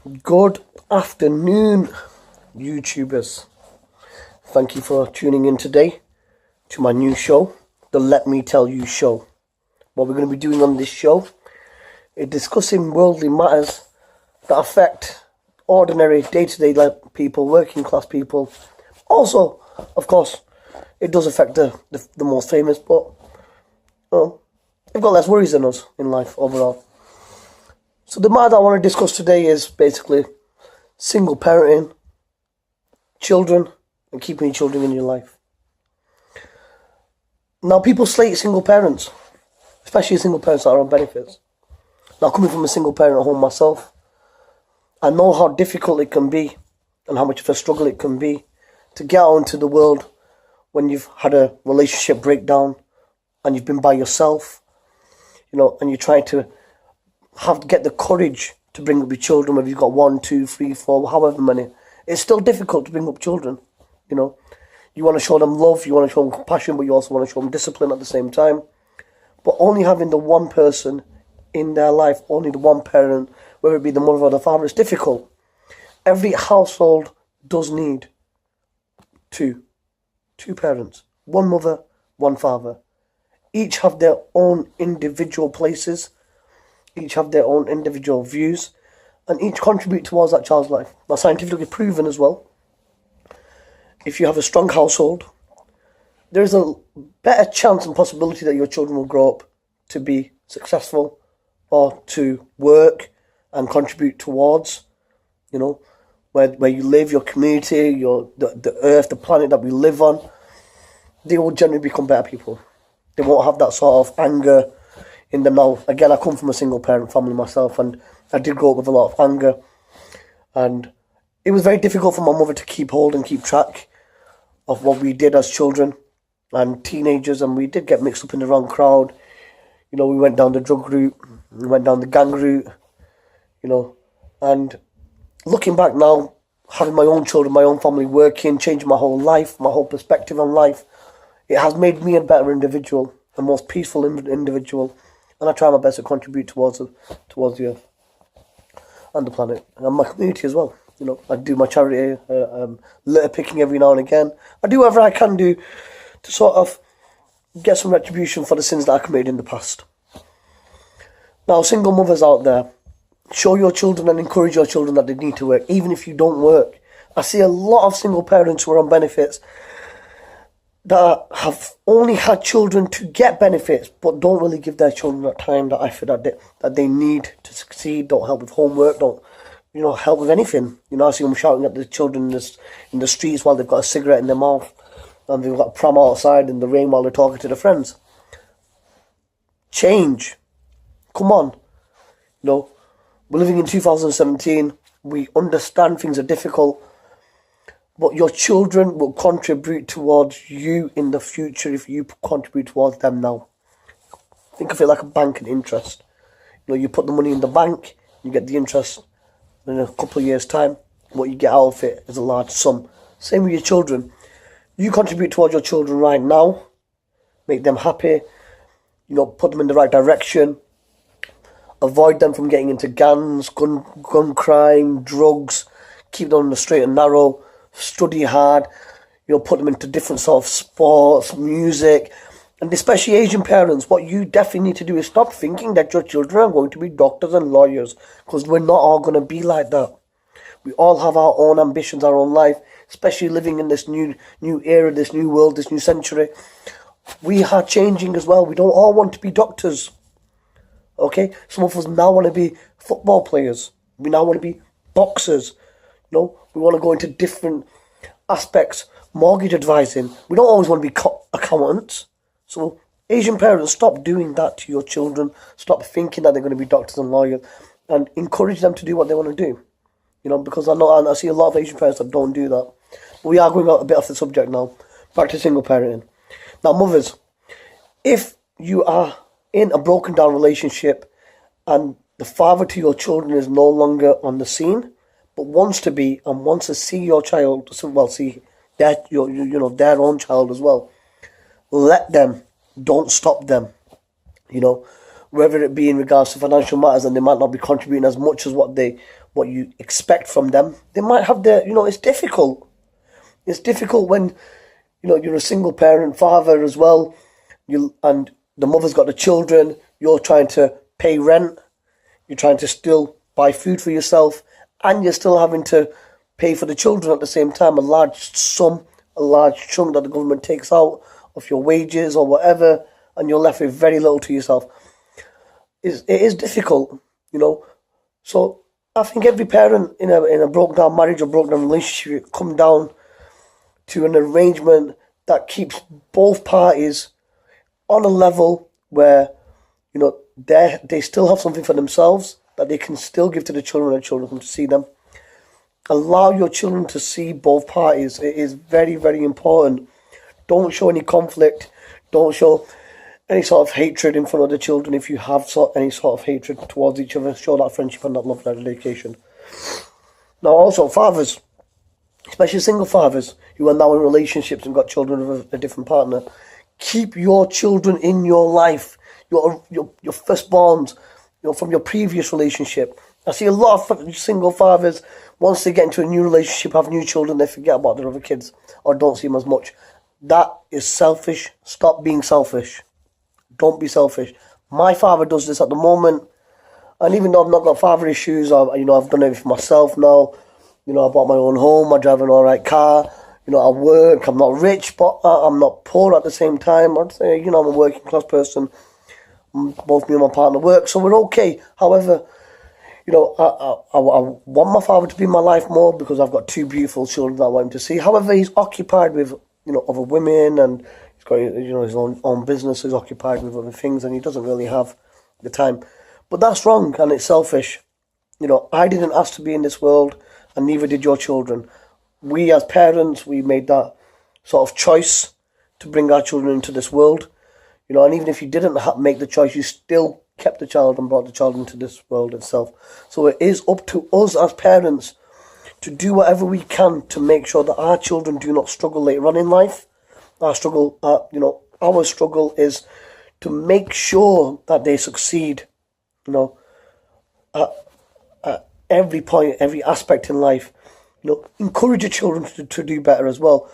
Good afternoon, YouTubers. Thank you for tuning in today to my new show, the Let Me Tell You show. What we're going to be doing on this show is discussing worldly matters that affect ordinary day-to-day people, working class people. Also, of course, it does affect the most famous, but they've got less worries than us in life overall. So the matter I want to discuss today is basically single parenting, children, and keeping your children in your life. Now, people slate single parents, especially single parents that are on benefits. Now, coming from a single parent at home myself, I know how difficult it can be and how much of a struggle it can be to get out into the world when you've had a relationship breakdown and you've been by yourself, and you're trying to get the courage to bring up your children, whether you've got 1, 2, 3, 4, however many. It's still difficult to bring up children, You want to show them love, you want to show them compassion, but you also want to show them discipline at the same time. But only having the one person in their life, only the one parent, whether it be the mother or the father, is difficult. Every household does need two parents, one mother, one father. Each have their own individual places, each have their own individual views, and each contribute towards that child's life. Now, scientifically proven as well, if you have a strong household, there's a better chance and possibility that your children will grow up to be successful or to work and contribute towards, where you live, your community, the earth, the planet that we live on. They will generally become better people. They won't have that sort of anger in them now. Again, I come from a single parent family myself, and I did grow up with a lot of anger, and it was very difficult for my mother to keep hold and keep track of what we did as children and teenagers, and we did get mixed up in the wrong crowd. We went down the drug route, we went down the gang route, and looking back now, having my own children, my own family, working, changing my whole life, my whole perspective on life, it has made me a better individual, a more peaceful individual, and I try my best to contribute towards the earth and the planet and my community as well. I do my charity, litter picking every now and again. I do whatever I can do to sort of get some retribution for the sins that I committed in the past. Now, single mothers out there, show your children and encourage your children that they need to work, even if you don't work. I see a lot of single parents who are on benefits that have only had children to get benefits, but don't really give their children that time, that effort that they need to succeed. Don't help with homework, don't help with anything. I see them shouting at the children in the streets while they've got a cigarette in their mouth and they've got a pram outside in the rain while they're talking to their friends. Change. Come on. We're living in 2017. We understand things are difficult, but your children will contribute towards you in the future if you contribute towards them now. Think of it like a bank and interest. You put the money in the bank, you get the interest. In a couple of years' time, what you get out of it is a large sum. Same with your children. You contribute towards your children right now, make them happy, put them in the right direction, avoid them from getting into gangs, gun crime, drugs, keep them on the straight and narrow, study hard, put them into different sort of sports, music, and especially Asian parents. What you definitely need to do is stop thinking that your children are going to be doctors and lawyers, because we're not all going to be like that. We all have our own ambitions, our own life, especially living in this new era, this new world, this new century. We are changing as well. We don't all want to be doctors. Okay? Some of us now want to be football players. We now want to be boxers. We want to go into different aspects. Mortgage advising. We don't always want to be accountants. So Asian parents, stop doing that to your children. Stop thinking that they're going to be doctors and lawyers, and encourage them to do what they want to do. Because I see a lot of Asian parents that don't do that. But we are going a bit off the subject now. Back to single parenting. Now, mothers, if you are in a broken down relationship and the father to your children is no longer on the scene, but wants to be and wants to see your child, see their own child as well, let them. Don't stop them. whether it be in regards to financial matters, and they might not be contributing as much as what you expect from them. They might have their, it's difficult. It's difficult when, you're a single parent, father as well, and the mother's got the children, you're trying to pay rent, you're trying to still buy food for yourself, and you're still having to pay for the children at the same time, a large chunk that the government takes out of your wages or whatever, and you're left with very little to yourself. It is difficult, So I think every parent in a broken down marriage or broken down relationship come down to an arrangement that keeps both parties on a level where, they still have something for themselves that they can still give to the children and the children come to see them. Allow your children to see both parties. It is very, very important. Don't show any conflict. Don't show any sort of hatred in front of the children. If you have any sort of hatred towards each other, show that friendship and that love and that dedication. Now also, fathers, especially single fathers who are now in relationships and got children with a different partner, keep your children in your life, your firstborns, from your previous relationship. I see a lot of single fathers, once they get into a new relationship, have new children, they forget about their other kids or don't see them as much. That is selfish. Stop being selfish. Don't be selfish. My father does this at the moment, and even though I've not got father issues, I've done it for myself now. I bought my own home, I drive an alright car, I work, I'm not rich, but I'm not poor at the same time. I'd say, I'm a working class person. Both me and my partner work, so we're okay. However, I want my father to be in my life more because I've got two beautiful children that I want him to see. However, he's occupied with, other women, and he's got, his own business, he's occupied with other things, and he doesn't really have the time. But that's wrong, and it's selfish. I didn't ask to be in this world, and neither did your children. We as parents, we made that sort of choice to bring our children into this world. And even if you didn't make the choice, you still kept the child and brought the child into this world itself. So it is up to us as parents to do whatever we can to make sure that our children do not struggle later on in life. Our struggle is to make sure that they succeed, at every point, every aspect in life. Encourage your children to do better as well.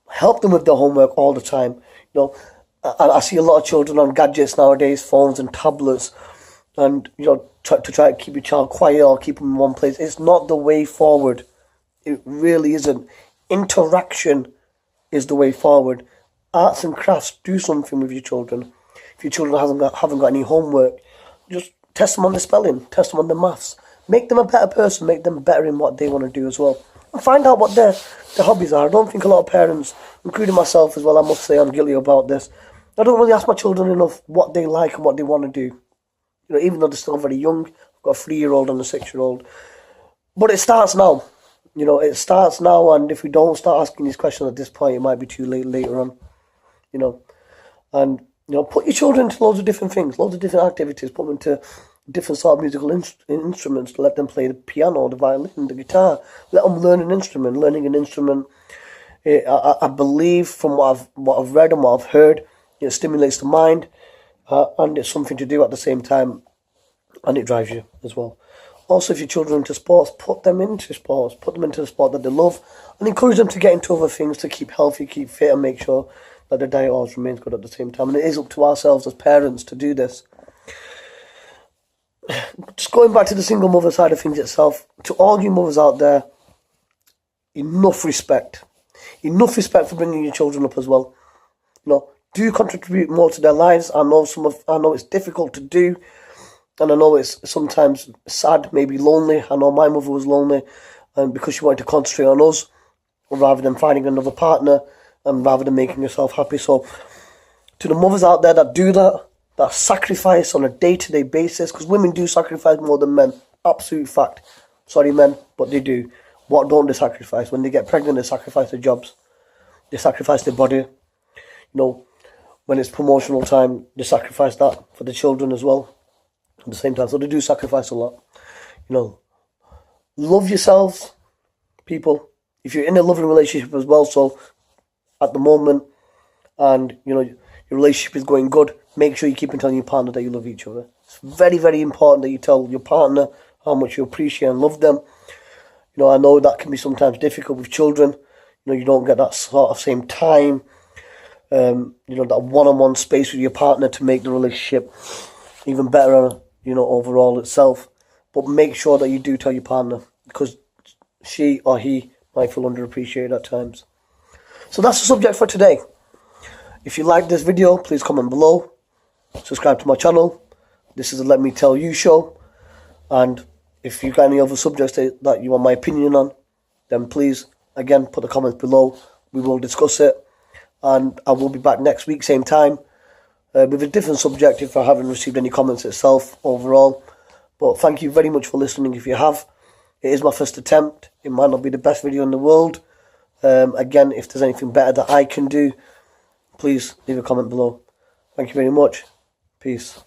Help them with their homework all the time. I see a lot of children on gadgets nowadays, phones and tablets, and try to keep your child quiet or keep them in one place. It's not the way forward. It really isn't. Interaction is the way forward. Arts and crafts, do something with your children. If your children haven't got any homework, just test them on the spelling, test them on the maths. Make them a better person, make them better in what they want to do as well. And find out what their hobbies are. I don't think a lot of parents, including myself as well, I must say I'm guilty about this, I don't really ask my children enough what they like and what they want to do. Even though they're still very young. I've got a 3-year-old and a 6-year-old. But it starts now. It starts now, and if we don't start asking these questions at this point, it might be too late later on. And put your children into loads of different things, loads of different activities. Put them into different sort of musical instruments. To let them play the piano, the violin, the guitar. Let them learn an instrument. Learning an instrument, I believe, from what I've read and what I've heard, it stimulates the mind, and it's something to do at the same time, and it drives you as well. Also, if your children are into sports, put them into sports. Put them into the sport that they love, and encourage them to get into other things to keep healthy, keep fit, and make sure that their diet always remains good at the same time. And it is up to ourselves as parents to do this. Just going back to the single mother side of things itself, to all you mothers out there, enough respect. Enough respect for bringing your children up as well. Do contribute more to their lives. I know it's difficult to do, and I know it's sometimes sad, maybe lonely. I know my mother was lonely, and because she wanted to concentrate on us rather than finding another partner and rather than making herself happy. So to the mothers out there that do that sacrifice on a day-to-day basis, because women do sacrifice more than men, absolute fact. Sorry men, but they do. What don't they sacrifice? When they get pregnant, they sacrifice their jobs, they sacrifice their body. When it's promotional time, they sacrifice that for the children as well at the same time. So they do sacrifice a lot. Love yourselves, people. If you're in a loving relationship as well, so at the moment, and your relationship is going good, make sure you keep on telling your partner that you love each other. It's very, very important that you tell your partner how much you appreciate and love them. You know, I know that can be sometimes difficult with children. You know, you don't get that sort of same time, you know, that one-on-one space with your partner to make the relationship even better, you know, overall itself. But make sure that you do tell your partner, because she or he might feel underappreciated at times. So that's the subject for today. If you like this video, please comment below. Subscribe to my channel. This is a Let Me Tell You show. And if you've got any other subjects that you want my opinion on, then please, again, put the comments below. We will discuss it. And I will be back next week, same time, with a different subject if I haven't received any comments itself overall. But thank you very much for listening if you have. It is my first attempt. It might not be the best video in the world. Again, if there's anything better that I can do, please leave a comment below. Thank you very much. Peace.